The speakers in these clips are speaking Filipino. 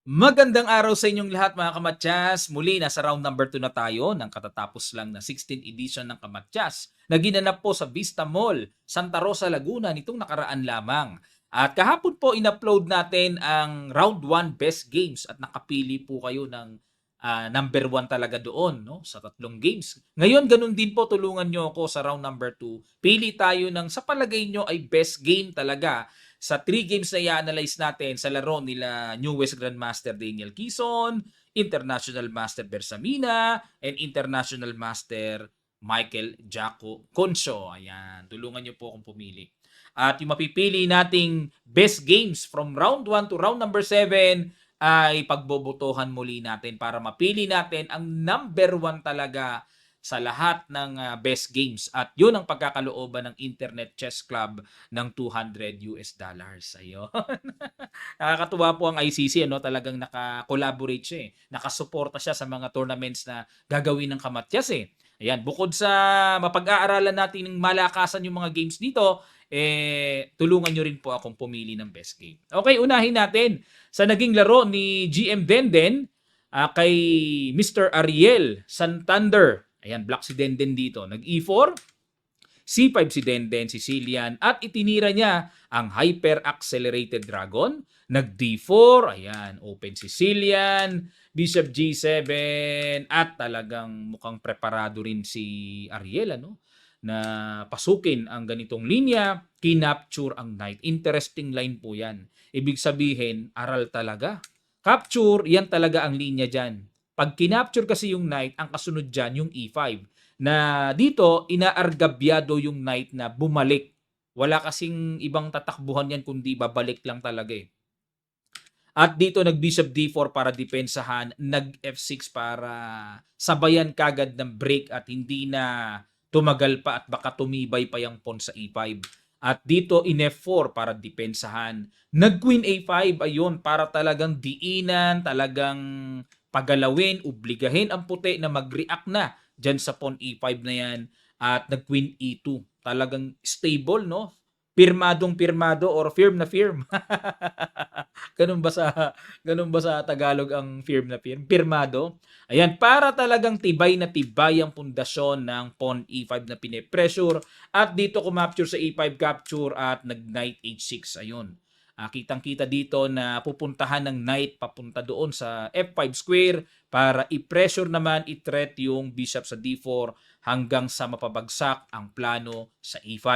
Magandang araw sa inyong lahat mga kamatyas. Muli nasa round number 2 na tayo ng katatapos lang na 16th edition ng Kamatyas na ginanap po sa Vista Mall, Santa Rosa, Laguna nitong nakaraan lamang. At kahapon po in-upload natin ang round 1 best games at nakapili po kayo ng number 1 talaga doon, no, sa tatlong games. Ngayon ganun din po, tulungan nyo ako sa round number 2. Pili tayo ng sa palagay nyo ay best game talaga sa 3 games na i-analyze natin sa laro nila newest Grandmaster Daniel Kison, International Master Bersamina, and International Master Michael Jaco Conso. Ayan, tulungan niyo po akong pumili. At yung mapipili nating best games from round 1 to round number 7 ay pagbobotohan muli natin para mapili natin ang number 1 talaga sa lahat ng best games. At yun ang pagkakalooban ng Internet Chess Club ng $200. Ayun. Nakakatuwa po ang ICC, ano, talagang naka-collaborate siya, nakasuporta siya sa mga tournaments na gagawin ng Kamatyas, Ayan, bukod sa mapag-aaralan natin ng malakasan yung mga games dito, tulungan nyo rin po akong pumili ng best game. Okay, unahin natin sa naging laro ni GM Denden kay Mr. Ariel Santander. Ayan, black si Denden dito. Nag-E4, C5 si Denden Sicilian at itinira niya ang Hyper Accelerated Dragon. Nag-D4, ayan, Open Sicilian, Bishop G7 at talagang mukhang preparado rin si Ariel, ano, na pasukin ang ganitong linya, kinapture ang knight. Interesting line po yan. Ibig sabihin, aral talaga. Capture, yan talaga ang linya dyan. Pag kinapture kasi yung knight, ang kasunod dyan yung E5 na dito inaargabyado yung knight na bumalik. Wala kasing ibang tatakbuhan yan kundi babalik lang talaga At dito nag-bishop d4 para depensahan, nag-f6 para sabayan kagad ng break at hindi na tumagal pa at baka tumibay pa yung pawn sa e5. At dito in f4 para depensahan, nag-queen a5, ayun, para talagang diinan, talagang pagalawin, obligahin ang puti na mag-react na dyan sa pawn e5 na yan. At nag-queen e2, talagang stable, no? Pirmadong pirmado or firm na firm. Ganun ba sa Tagalog ang firm na firm? Pirmado. Ayan, para talagang tibay na tibay ang pundasyon ng pawn e5 na pine-pressure at dito kumapture sa e5 capture at nag-knight h6. Ayun. Kitang-kita dito na pupuntahan ng knight papunta doon sa f5 square para i-pressure naman, i-threat yung bishop sa d4 hanggang sa mapabagsak ang plano sa e5.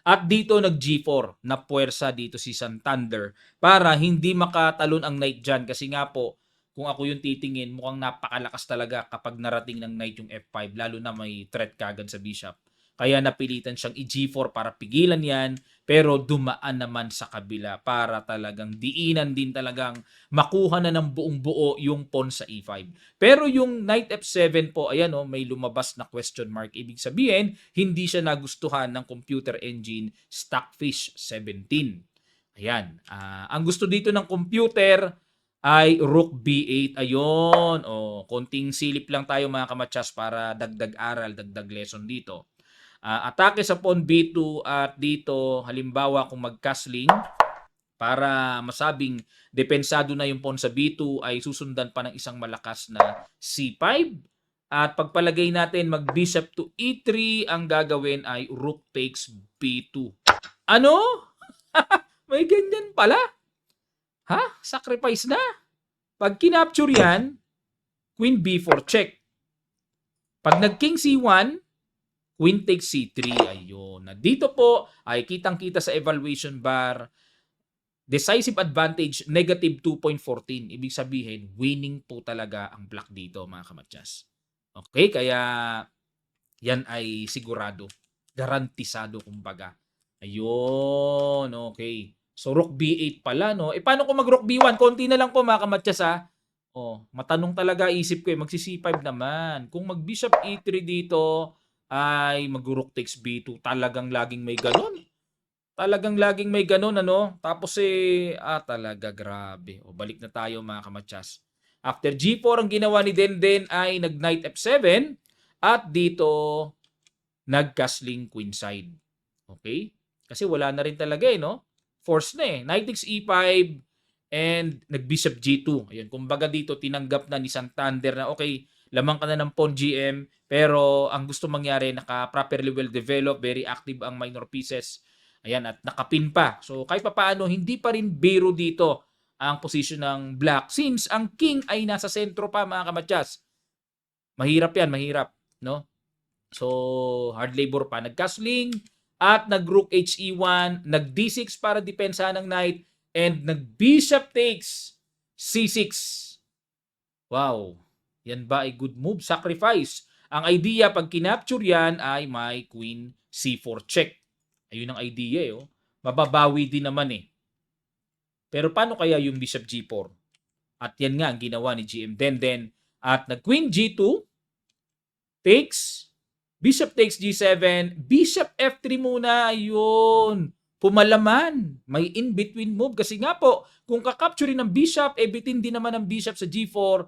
At dito nag-G4 na puwersa dito si Santander para hindi makatalon ang knight dyan kasi nga po kung ako yung titingin mukhang napakalakas talaga kapag narating ng knight yung F5 lalo na may threat kagad sa bishop. Kaya napilitan siyang i-G4 para pigilan yan pero dumaan naman sa kabila para talagang diinan din talagang makuha na ng buong buo yung pawn sa E5. Pero yung knight F7 po, ayan may lumabas na question mark. Ibig sabihin, hindi siya nagustuhan ng computer engine Stockfish 17. Ayan. Ang gusto dito ng computer ay Rook B8. Ayun. Konting silip lang tayo mga kamatsas para dagdag aral, dagdag lesson dito. Atake sa pawn B2 at dito halimbawa kung mag-castling para masabing depensado na yung pawn sa B2 ay susundan pa ng isang malakas na C5 at pagpalagay natin mag-bishop to E3 ang gagawin ay rook takes B2. Ano? May ganyan pala? Sacrifice na? Pag kinapture yan, queen B4 check. Pag nag-king C1, queen takes C3. Ayun. Dito po ay kitang-kita sa evaluation bar, decisive advantage, negative 2.14. Ibig sabihin, winning po talaga ang black dito, mga kamatyas. Okay, kaya yan ay sigurado. Garantisado, kumbaga. Ayun, okay. So, rook B8 pala, no? Paano kung mag-rook B1? Konti na lang po, mga kamatyas, matanong talaga isip ko magsi-C5 naman. Kung mag-bishop E3 dito, ay mag-rook takes B2. Talagang laging may ganon. Talagang laging may ganun, ano? Tapos talaga grabe. Balik na tayo mga kamatsas. After G4, ang ginawa ni Denden ay nag-knight F7 at dito nag-castling queenside. Okay? Kasi wala na rin talaga no? Force na Knight takes E5, and nag-bishop G2. Ayun, kumbaga dito tinanggap na ni Santander na okay, lamang ka na ng pawn GM, pero ang gusto mangyari, naka-properly well-developed, very active ang minor pieces. Ayan, at nakapin pa. So kahit papaano, hindi pa rin biro dito ang position ng black since ang king ay nasa sentro pa, mga kamatyas. Mahirap yan, mahirap, no? So, hard labor pa. Nag-castling at nag-rook HE1, nag-D6 para depensa ng knight, and nag-bishop takes C6. Wow. Yan ba ay good move? Sacrifice. Ang idea, pag kinapture yan, ay may queen C4 check. Ayun ang idea eh. Oh. Mababawi din naman eh. Pero paano kaya yung bishop G4? At yan nga ang ginawa ni GM Denden. At nag-queen G2, takes, bishop takes G7, bishop F3 muna, ayun. Pumalaman. May in-between move. Kasi nga po, kung kakapturin ng bishop, bitin din naman ng bishop sa G4,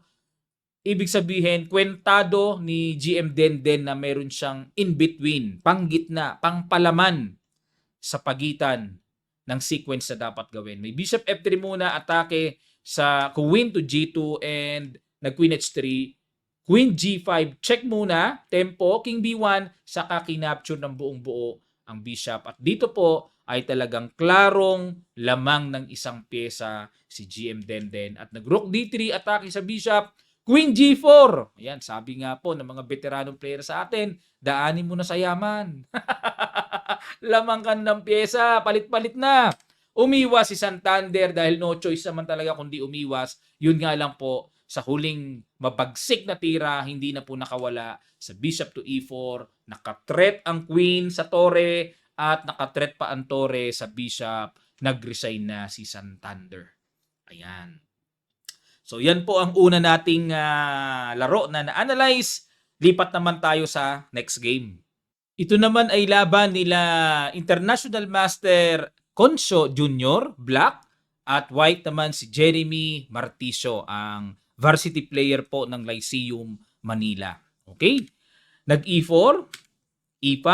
ibig sabihin, kwentado ni GM Denden na meron siyang in-between, panggitna, pangpalaman sa pagitan ng sequence na dapat gawin. May bishop F3 muna, atake sa queen to G2 and nag-queen H3, queen G5, check muna, tempo, king B1, saka kinapture ng buong buo ang bishop. At dito po ay talagang klarong lamang ng isang pyesa si GM Denden. At nag-rook D3, atake sa bishop, queen G4. Ayan, sabi nga po ng mga veteranong player sa atin, daanin mo na sa yaman. Lamang ka ng pyesa, palit-palit na. Umiwas si Santander dahil no choice naman talaga kundi umiwas. Yun nga lang po, sa huling mabagsik na tira, hindi na po nakawala sa bishop to E4, nakatret ang queen sa tore, at nakatret pa ang tore sa bishop, nag-resign na si Santander. Ayan. So yan po ang una nating laro na na-analyze. Lipat naman tayo sa next game. Ito naman ay laban nila International Master Consio Jr., Black, at white naman si Jeremy Marticio, ang varsity player po ng Lyceum Manila. Okay? Nag-E4, E5,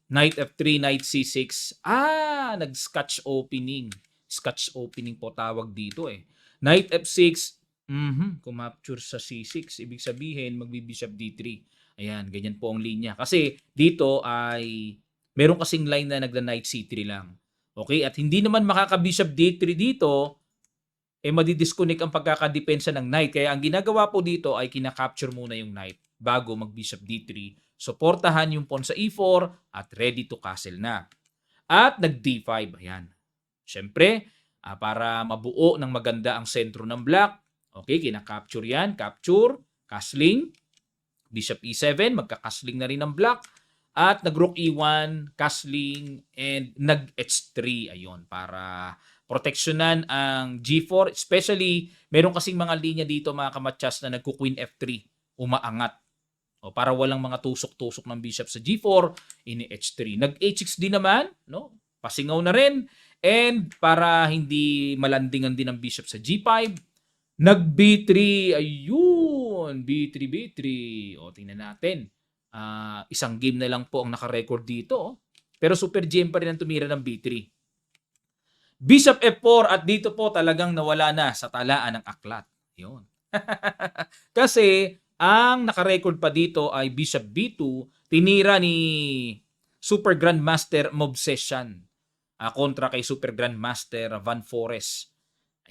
Knight F3, Knight C6. Nag-scotch opening. Scotch opening po tawag dito eh. Knight F6, kumapture sa C6. Ibig sabihin, magbi-bishop D3. Ayan, ganyan po ang linya. Kasi dito ay meron kasing line na nagda-Knight C3 lang. Okay? At hindi naman makaka-bishop D3 dito, madidisconnect ang pagkakadepensa ng knight. Kaya ang ginagawa po dito ay kinakapture muna yung knight bago mag-bishop D3. Suportahan yung pawn sa E4 at ready to castle na. At nag-D5. Ayan. Siyempre, para mabuo ng maganda ang sentro ng black, okay, kinakapture yan. Capture, castling, bishop E7, magka-castling na rin ng black. At nag-rook E1, castling, and nag-H3. Ayun, para proteksyonan ang G4. Especially, meron kasing mga linya dito, mga kamatyas, na nagku-queen F3, umaangat. O, para walang mga tusok-tusok ng bishop sa G4, ini H3. Nag-H6 din naman, no? Pasingaw na rin. And para hindi malandingan din ang bishop sa G5, nag-B3. Ayun, B3, B3. O, tingnan natin. Isang game na lang po ang naka-record dito. Oh. Pero Super GM pa rin ang tumira ng B3. Bishop F4 at dito po talagang nawala na sa talaan ng aklat. Yun. Kasi ang naka-record pa dito ay Bishop B2, tinira ni Super Grandmaster Mobsession kontra kay Super Grandmaster Van Forest.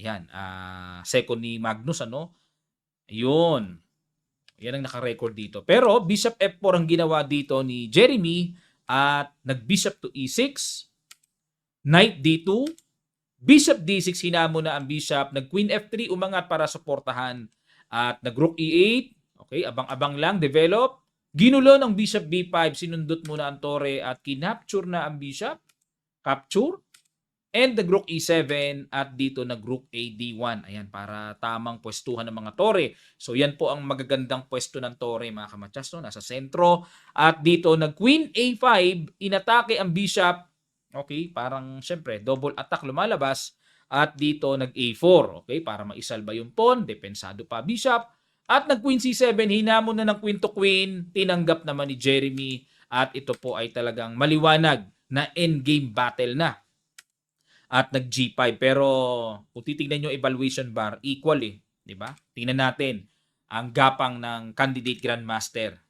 Ayan, second ni Magnus, ano? Ayun. Yan ang naka-record dito. Pero Bishop F4 ang ginawa dito ni Jeremy at nag-Bishop to E6, Knight D2, Bishop D6, hinamo na ang Bishop, nag-Queen F3, umangat para suportahan, at nag-Rook E8, okay, abang-abang lang, develop, ginulo ng Bishop B5, sinundot muna ang Tore at kinapture na ang Bishop, capture, and nag-Rook E7 at dito nag-Rook AD1. Ayan, para tamang pwestuhan ng mga Tore. So yan po ang magagandang pwesto ng Tore, mga kamatyas, no? Nasa sentro. At dito nag-Queen A5, inatake ang Bishop. Okay, parang syempre double attack lumalabas. At dito nag-A4, okay, para maisalba yung pawn, depensado pa Bishop. At nag-Queen C7, hinamon na ng Queen to Queen, tinanggap naman ni Jeremy. At ito po ay talagang maliwanag na endgame battle na. at nag-G5. Pero kung titignan yung evaluation bar, equal eh. Di ba? Tingnan natin ang gapang ng candidate grandmaster.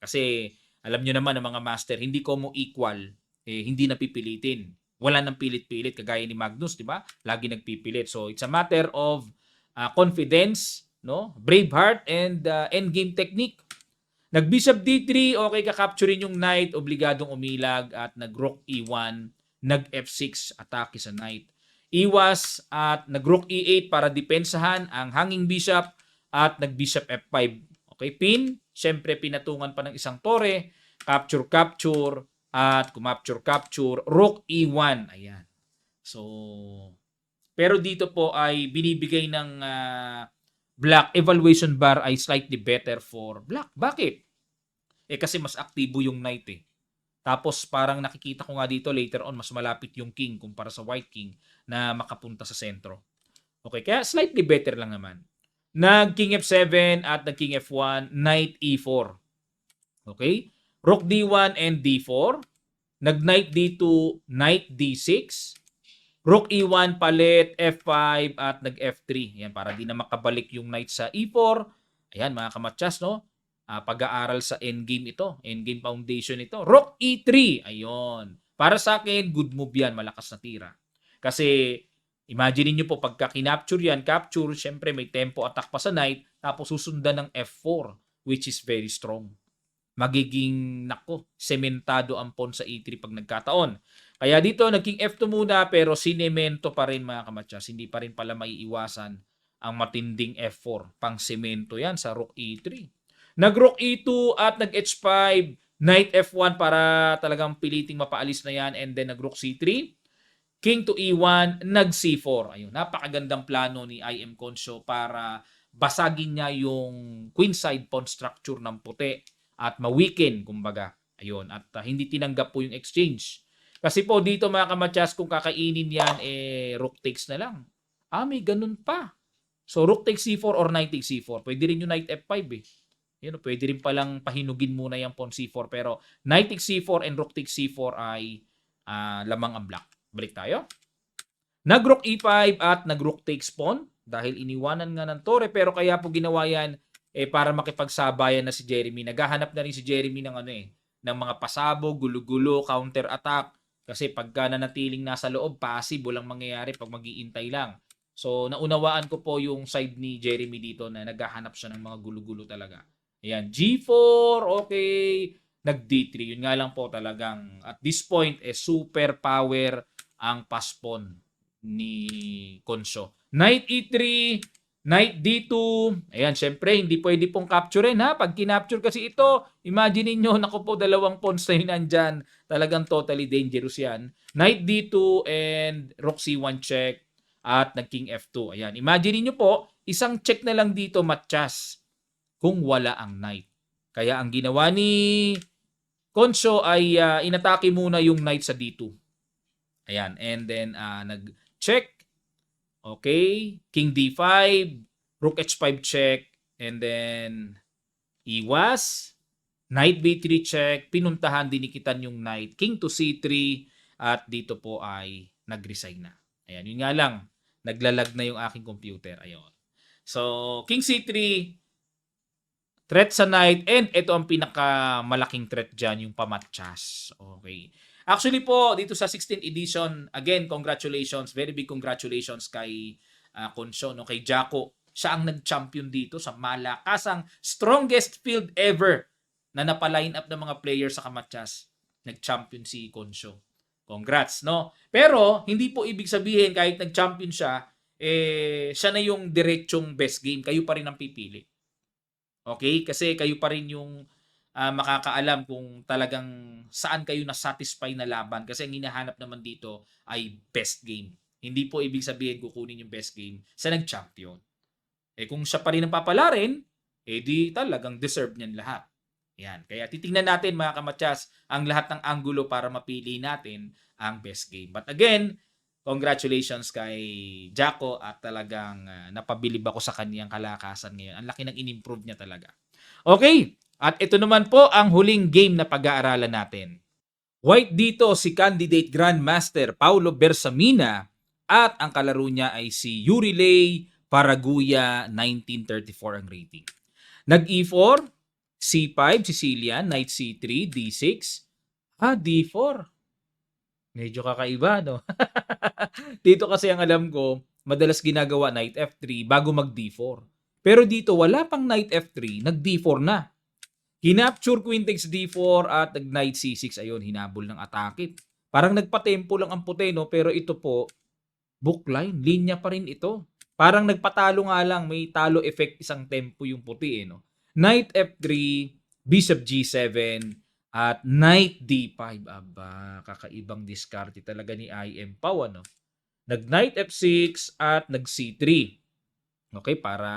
Kasi alam nyo naman ng mga master, hindi ko mo equal, hindi napipilitin. Wala nang pilit-pilit kagaya ni Magnus, di ba? Lagi nagpipilit. So it's a matter of confidence, no? Brave heart and endgame technique. Nag-bishop d3, okay, kakapturin yung knight, obligadong umilag at nag-rook e1, nag-f6, atake sa knight. Iwas at nag-rook e8 para depensahan ang hanging bishop at nag-bishop f5. Okay, pin, syempre pinatungan pa ng isang tore, capture, at capture, rook e1. Ayan. So, pero dito po ay binibigay ng black, evaluation bar ay slightly better for black. Bakit? Kasi mas aktibo yung knight eh. Tapos parang nakikita ko nga dito later on, mas malapit yung king kumpara sa white king na makapunta sa sentro. Okay, kaya slightly better lang naman. Nag-king f7 at nag-king f1, knight e4. Okay? Rook d1 and d4. Nag-knight d2, knight d6. Rook e1 palit, f5 at nag-f3. Yan, para di na makabalik yung knight sa e4. Ayan, mga kamatsas, no? Pag-aaral sa endgame ito. Endgame foundation ito. Rook e3. Ayun. Para sa akin, good move yan. Malakas na tira. Kasi, imagine niyo po, pagka kinapture yan, capture, syempre may tempo attack pa sa knight, tapos susundan ng f4, which is very strong. Magiging, sementado ang pawn sa e3 pag nagkataon. Kaya dito, naging f2 muna, pero sinemento pa rin mga kamatsas. Hindi pa rin pala maiiwasan ang matinding f4. Pang semento yan sa rook e3. Nag-rook e2 at nag-h5, knight f1 para talagang piliting mapaalis na yan, and then nag-rook c3, king to e1, nag-c4. Ayun, napakagandang plano ni IM Conscio para basagin niya yung queenside pawn structure ng puti at ma-weaken, kumbaga. Ayun, at hindi tinanggap po yung exchange. Kasi po dito mga kamatsas, kung kakainin yan, rook takes na lang. May ganun pa. So rook takes c4 or knight takes c4. Pwede rin yung knight f5 eh. Yun, pwede rin palang pahinugin muna yung pawn c4. Pero knight takes c4 and rook takes c4 ay lamang ang black. Balik tayo. Nag-rook e5 at nag-rook takes pawn dahil iniwanan nga ng tore. Pero kaya po ginawa yan para makipagsabayan na si Jeremy. Naghahanap na rin si Jeremy ng ng mga pasabog, gulo-gulo, counter-attack. Kasi pagka nanatiling nasa loob, passive, walang mangyayari pag mag-iintay lang. So, naunawaan ko po yung side ni Jeremy dito na naghahanap siya ng mga gulo-gulo talaga. Ayan, G4, okay. Nag-D3. Yun nga lang po talagang at this point, super power ang pass pawn ni Conscio. Knight E3, Knight D2. Ayan, syempre, hindi pwede pong capturein ha. Pag kinapture kasi ito, imagine niyo naku po, dalawang pawns na yun nandyan. Talagang totally dangerous yan. Knight D2 and Rook C1 check at nag-King F2. Ayan, imagine niyo po, isang check na lang dito, matchas kung wala ang knight. Kaya ang ginawa ni Conscio ay inatake muna yung knight sa D2. Ayan, and then nag-check. Okay, King D5, Rook H5 check, and then iwas, Knight B3 check, pinuntahan, dinikitan yung knight, King to C3, at dito po ay nag-resign na. Ayan, yun nga lang, naglalag na yung aking computer. Ayun. So, King C3, threat sa knight, and ito ang pinakamalaking threat dyan, yung pamatchas. Okay. Actually po, dito sa 16th edition, again, congratulations, very big congratulations kay Conscio, no? Kay Jaco. Siya ang nag-champion dito sa malakasang strongest field ever na napaline up ng mga players sa Kamatchas. Nag-champion si Conscio. Congrats, no? Pero, hindi po ibig sabihin kahit nag-champion siya, siya na yung diretsong best game. Kayo pa rin ang pipili. Okay? Kasi kayo pa rin yung makakaalam kung talagang saan kayo na-satisfy na laban. Kasi ang hinahanap naman dito ay best game. Hindi po ibig sabihin kukunin yung best game sa nag-champion. Kung siya pa rin ang papalarin, di talagang deserve niyan lahat. Yan. Kaya titingnan natin mga kamatsas ang lahat ng anggulo para mapili natin ang best game. But again, congratulations kay Jaco at talagang napabilib ako sa kaniyang kalakasan ngayon. Ang laki ng in-improve niya talaga. Okay. At ito naman po ang huling game na pag-aaralan natin. White dito si candidate Grandmaster Paulo Bersamina At ang kalaro niya ay si Yurilei Paraguya, 1934 ang rating. Nag-E4, C5, Sicilian, Knight C3, D6, D4. Medyo kakaiba, no? Dito kasi ang alam ko, madalas ginagawa Knight F3 bago mag D4. Pero dito, wala pang Knight F3, nag D4 na. Kinapture Queen takes D4 at nag Knight C6. Ayun, hinabol ng atake. Parang nagpa-tempo lang ang puti, no? Pero ito po, bookline, linya pa rin ito. Parang nagpatalo nga lang, may talo effect isang tempo yung puti, no? Knight F3, Bishop G7, at Knight D5. Aba, kakaibang diskarte talaga ni IM Pau, ano? Nag-Knight F6 at nag-C3. Okay, para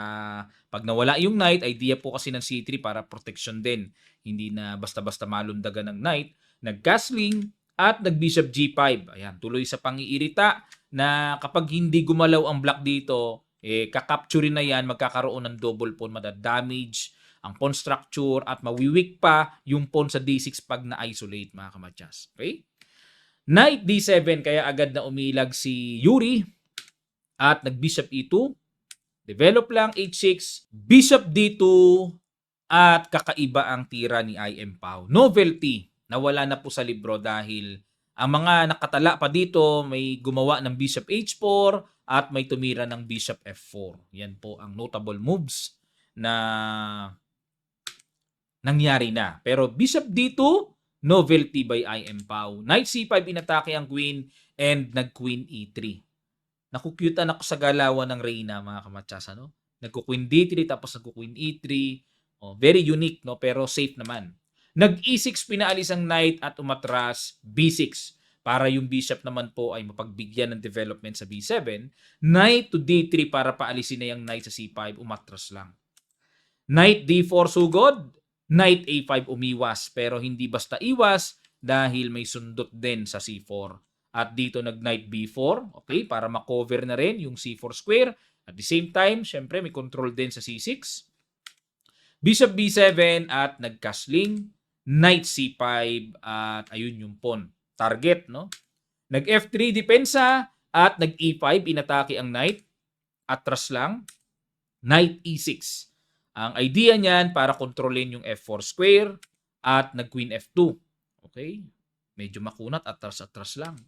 pag nawala yung Knight, idea po kasi ng C3 para protection din. Hindi na basta-basta malundagan ng Knight. Nag-Castling at nag-Bishop G5. Ayan, tuloy sa pangiirita na kapag hindi gumalaw ang black dito, kakapturin na yan, magkakaroon ng double pawn, madadamage ang pawn structure at mawiwik pa yung pawn sa D6 pag na-isolate, mga kamatyas. Okay? Knight D7, kaya agad na umilag si Yuri at nag-Bishop E2. Develop lang H6, Bishop D2 at kakaiba ang tira ni IM Pau. Novelty, nawala na po sa libro dahil ang mga nakatala pa dito may gumawa ng Bishop H4 at may tumira ng Bishop F4. Yan po ang notable moves na nangyari na. Pero Bishop D2, novelty by IM Pau. Knight C5, inatake ang queen and nag-Queen E3. Nakukyutan ako sa galawan ng Reyna, mga kamatsas, no? Nagku-Queen D3 tapos nagku-Queen E3. Oh, very unique, no? Pero safe naman. Nag-E6, pinaalis ang knight at umatras B6 para yung bishop naman po ay mapagbigyan ng development sa B7. Knight to D3 para paalisin na yung knight sa C5, umatras lang. Knight D4 sugod, Knight A5 umiwas, pero hindi basta iwas dahil may sundot din sa C4. At dito nag-Knight B4, okay, para makover na rin yung C4 square. At the same time, syempre may control din sa C6. Bishop B7 at nag-castling, Knight C5 at ayun yung pawn. Target, no? Nag-F3 depensa at nag-E5, inatake ang knight. Atras lang, Knight E6. Ang idea niyan para kontrolin yung F4 square at nag-Queen F2. Okay? Medyo makunat, atras-atras lang.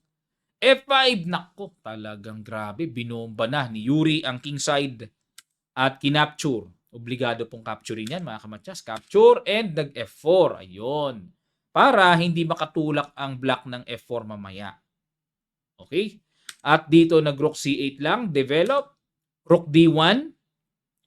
F5, nako, talagang grabe. Binomba na ni Yuri ang kingside at kinapture. Obligado pong capturein yan, mga kamatsas. Capture and nag-F4. Ayun. Para hindi makatulak ang black ng F4 mamaya. Okay? At dito nag-Rook C8 lang. Develop. Rook D1.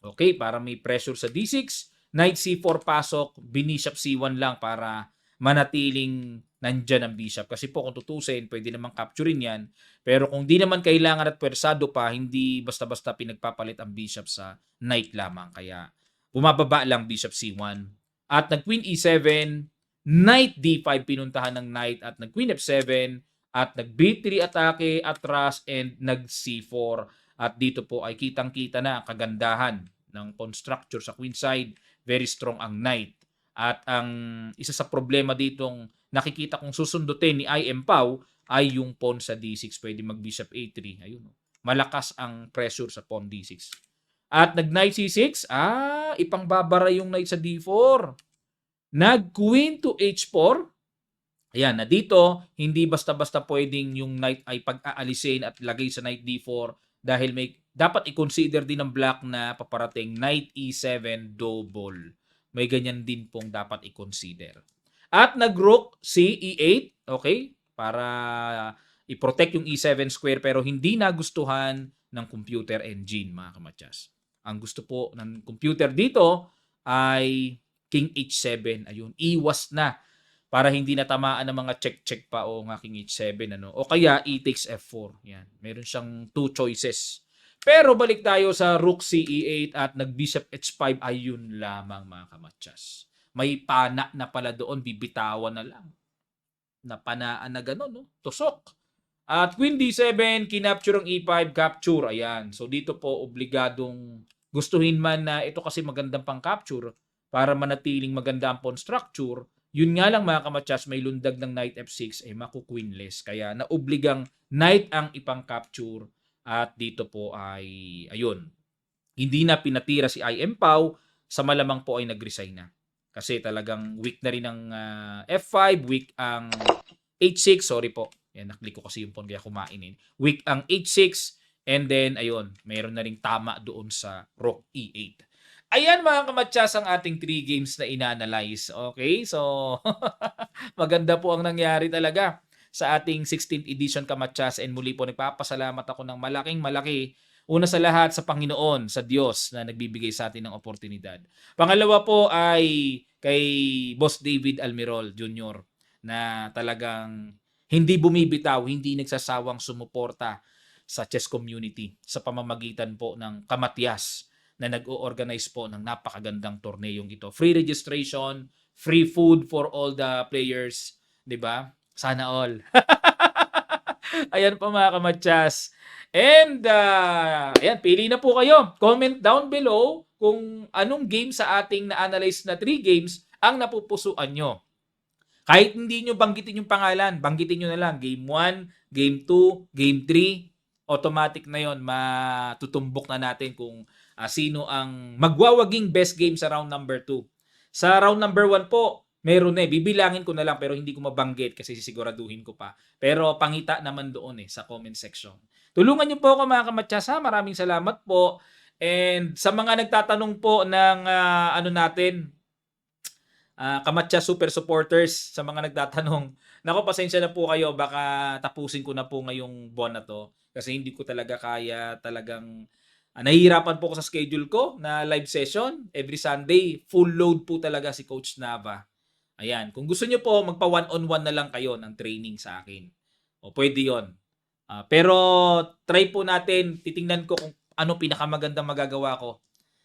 Okay, para may pressure sa D6. Knight C4 pasok. Bishop C1 lang para manatiling nandyan ang bishop. Kasi po kung tutusin, pwede naman capturein yan. Pero kung di naman kailangan at pwersado pa, hindi basta-basta pinagpapalit ang bishop sa knight lamang. Kaya bumababa lang Bishop C1. At nag-Queen E7, Knight D5 pinuntahan ng knight at nag-Queen F7 at nag-B3 atake, atras and nag-C4. At dito po ay kitang-kita na ang kagandahan ng pawn structure sa queen side. Very strong ang knight. At ang isa sa problema ditong nakikita kong susundutin ni IM Pau ay yung pawn sa D6. Pwede mag-Bishop A3. Ayun. Malakas ang pressure sa pawn D6. At nag-Knight C6. Ipangbabara yung knight sa D4. Nag-Queen to H4. Ayan, na dito, hindi basta-basta pwedeng yung knight ay pag-aalisin at lagay sa knight D4 dahil may dapat i-consider din ng black na paparating knight E7 double. May ganyan din pong dapat i-consider. At nag-Rook CE8, okay? Para i-protect yung E7 square pero hindi nagustuhan ng computer engine, mga kamatsas. Ang gusto po ng computer dito ay King H7. Ayun, iwas na para hindi natamaan ng mga check-check pa o nga King H7. Ano? O kaya E takes F4. Yan. Meron siyang two choices. Pero balik tayo sa Rook CE8 at nag-Bishop H5. Ayun lamang, mga kamatsas. May pana na pala doon, bibitawan na lang. Napanaan na gano'n, no? Tusok. At Queen D7, kinapture ang E5, capture. Ayan. So dito po, obligadong gustuhin man na ito kasi magandang pang-capture para manatiling maganda ang pawn structure. Yun nga lang, mga kamatsas, may lundag ng Knight F6 ay maku-queenless. Kaya naobligang Knight ang ipang-capture At dito po ay, ayun, hindi na pinatira si IM Pao, sa malamang po ay nag-resign na. Kasi talagang weak na rin ang F5, weak ang H6, sorry po. Yan, naklik ko kasi yung pawn kaya kumain eh. Weak ang H6, and then, ayun, mayroon na ring tama doon sa Rook E8. Ayan mga kamatsas ang ating 3 games na inanalyze. Okay, so maganda po ang nangyari talaga sa ating 16th edition kamatsas, and muli po nagpapasalamat ako ng malaking malaki. Una sa lahat sa Panginoon, sa Diyos na nagbibigay sa atin ng oportunidad. Pangalawa po ay kay Boss David Almirol Jr. na talagang hindi bumibitaw, hindi nagsasawang sumuporta sa chess community sa pamamagitan po ng Kamatyas na nag-o-organize po ng napakagandang torneyong ito. Free registration, free food for all the players, 'di ba? Sana all. Ayan po mga kamatyas. And ayan, pili na po kayo. Comment down below kung anong game sa ating na-analyze na 3 games ang napupusuan nyo. Kahit hindi nyo banggitin yung pangalan, banggitin nyo na lang Game 1, Game 2, Game 3. Automatic na yon, matutumbok na natin kung sino ang magwawaging best game sa round number 2. Sa round number 1 po, meron na eh. Bibilangin ko na lang pero hindi ko mabanggit kasi sisiguraduhin ko pa. Pero pangita naman doon sa comment section. Tulungan niyo po ako mga kamatyas ha. Maraming salamat po. And sa mga nagtatanong po ng ano natin, Kamatcha Super Supporters, sa mga nagtatanong, nako pasensya na po kayo, baka tapusin ko na po ngayong buwan na to kasi hindi ko talaga kaya, talagang nahihirapan po ako sa schedule ko na live session every Sunday. Full load po talaga si Coach Nava. Ayan, kung gusto niyo po magpa one-on-one na lang kayo ng training sa akin. O pwede 'yon. Pero try po natin, titingnan ko kung ano pinakamagandang magagawa ko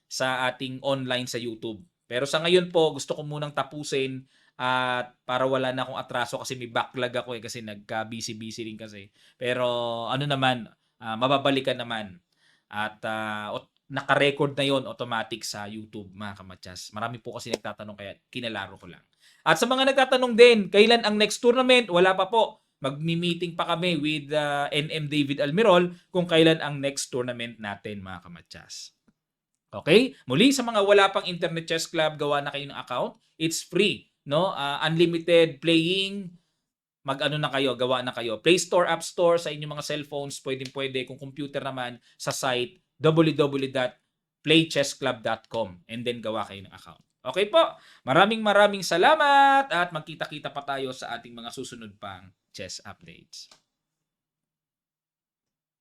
sa ating online sa YouTube. Pero sa ngayon po, gusto ko munang tapusin at para wala na akong atraso kasi may backlog ako kasi nagka-busy-busy rin kasi. Pero ano naman, mababalikan naman. At naka-record na yon automatic sa YouTube mga kamatyas. Marami po kasi nagtatanong kaya kinalaro ko lang. At sa mga nagtatanong din, kailan ang next tournament? Wala pa po. Magmi-meeting pa kami with NM David Almirol kung kailan ang next tournament natin mga kamatyas. Okay? Muli sa mga wala pang Internet Chess Club, gawa na kayo ng account. It's free, no? Unlimited playing. Mag-ano na kayo, gawa na kayo. Play Store, App Store sa inyong mga cellphones, pwedeng-pwede. Kung computer naman, sa site www.playchessclub.com, and then gawa kayo ng account. Okay po? Maraming salamat at magkita-kita pa tayo sa ating mga susunod pang chess updates.